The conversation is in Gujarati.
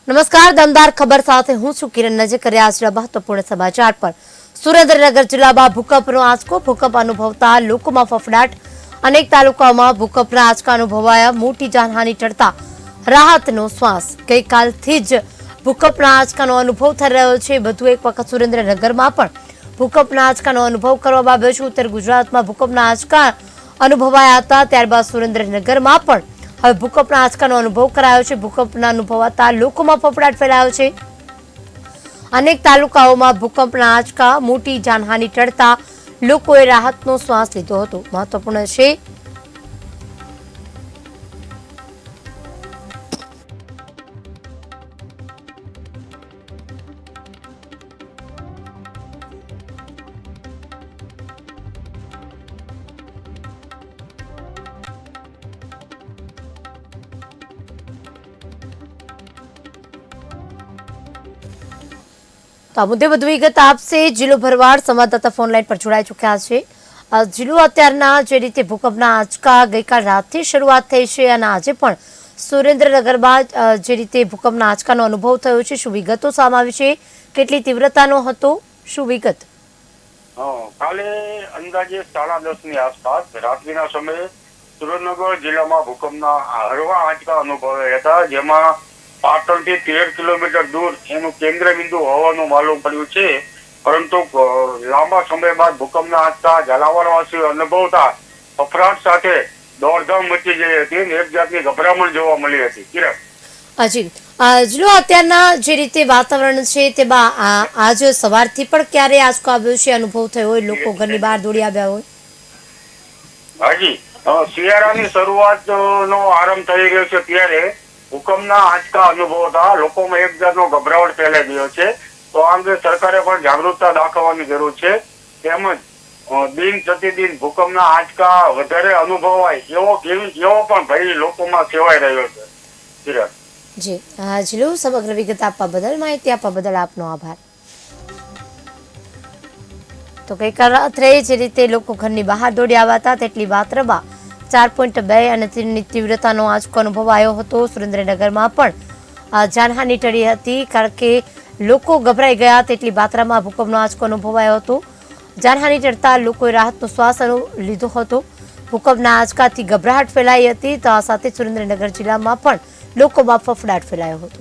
નમસ્કાર, દમદાર ખબર સાથે હું છું કિરણ. નજર કર્યા આજના મહત્વપૂર્ણ સમાચાર પર. સુરેન્દ્રનગર જિલ્લામાં ભૂકંપનો આંચકો, ભૂકંપ અનુભવતા લોકોમાં ફફડાટ. અનેક તાલુકાઓમાં ભૂકંપના આંચકા અનુભવાયા, મોટી જાનહાનિ ટળતા રાહતનો શ્વાસ. ગઈકાલથી જ ભૂકંપના આંચકાનો અનુભવ થઈ રહ્યો છે. વધુ એક વખત સુરેન્દ્રનગરમાં પણ ભૂકંપના આંચકાનો અનુભવ કરવામાં આવ્યો છે. ઉત્તર ગુજરાતમાં ભૂકંપના આંચકા અનુભવાયા હતા, ત્યારબાદ સુરેન્દ્રનગરમાં પણ હવે ભૂકંપના આંચકાનો અનુભવ કરાયો છે. ભૂકંપના અનુભવાતા લોકોમાં ફફડાટ ફેલાયો છે. અનેક તાલુકાઓમાં ભૂકંપના આંચકા, મોટી જાનહાનિ ટળતા લોકોએ રાહતનો શ્વાસ લીધો હતો. મહત્વપૂર્ણ છે તો આ મુદ્દે વધુ વિગત આપશે જિલ્લો ભરવાડ સંવાદદાતા ફોનલાઈન પર જોડાઈ ચૂક્યા છે. જિલ્લો, અત્યારના જે રીતે ભૂકંપના આંચકા ગઈકાલ રાતથી શરૂઆત થઈ છે અને આજે પણ સુરેન્દ્રનગરમાં જે રીતે ભૂકંપના આંચકાનો અનુભવ થયો છે, શું વિગતો સામે આવી છે? કેટલી તીવ્રતાનો હતો, શું વિગત? કાલે અંદાજે 10:30 ની આસપાસ રાત્રિના સમયે સુરેન્દ્રનગર જિલ્લામાં ભૂકંપના હળવા આંચકા અનુભવાયા હતા, જેમાં પાટણથી 13 કિલોમીટર દૂર એનું કેન્દ્ર બિંદુ હોવાનું માલુમ પડ્યું છે. પરંતુ લાંબા સમય બાદ ભૂકંપના આંચકા ઝાલાવાડવાસીઓ અનુભવતા ફફડાટ સાથે દોડધામ મચી ગઈ હતી અને એક જાતની ગભરામણ જોવા મળી હતી. કિરણ, હાજી, જિલ્લો, અત્યારના જે રીતે વાતાવરણ છે તેમાં આજ સવારથી પણ ક્યારે આંચકો આવ્યો છે, અનુભવ થયો હોય, લોકો ઘરની બહાર દોડી આવ્યા હોય? હાજી, શિયાળાની શરૂઆતનો આરંભ થઈ રહ્યો છે ત્યારે ભૂકંપના આંચકા અનુભવતા લોકોમાં એક જાતનો ગભરાવટ ફેલાઈ ગયો છે. તો આ અંગે સરકારે પણ જાગૃતતા દાખવવાની જરૂર છે. તેમજ દિન પ્રતિદિન ભૂકંપના આંચકા વધારે અનુભવાય એવો પણ ભય લોકોમાં સેવાઈ રહ્યો છે. કિરણ, જી, જિલ્લો, સમગ્ર વિગત આપવા બદલ, માહિતી આપવા બદલ આપનો આભાર. તો ગઈકાલ રાત્રે જે રીતે લોકો ઘરની બહાર દોડી આવ્યા હતા, તેટલી માત્રામાં 4.2 અને તેની તીવ્રતાનો આંચકો અનુભવાયો હતો. સુરેન્દ્રનગરમાં પણ જાનહાનિ ટળી હતી, કારણ કે લોકો ગભરાઈ ગયા, તેટલી માત્રામાં ભૂકંપનો આંચકો અનુભવાયો હતો. જાનહાનિ ટળતા લોકોએ રાહતનો શ્વાસ લીધો હતો. ભૂકંપના આંચકાથી ગભરાટ ફેલાઈ હતી, તો આ સાથે સુરેન્દ્રનગર જિલ્લામાં પણ લોકોમાં ફફડાટ ફેલાયો હતો.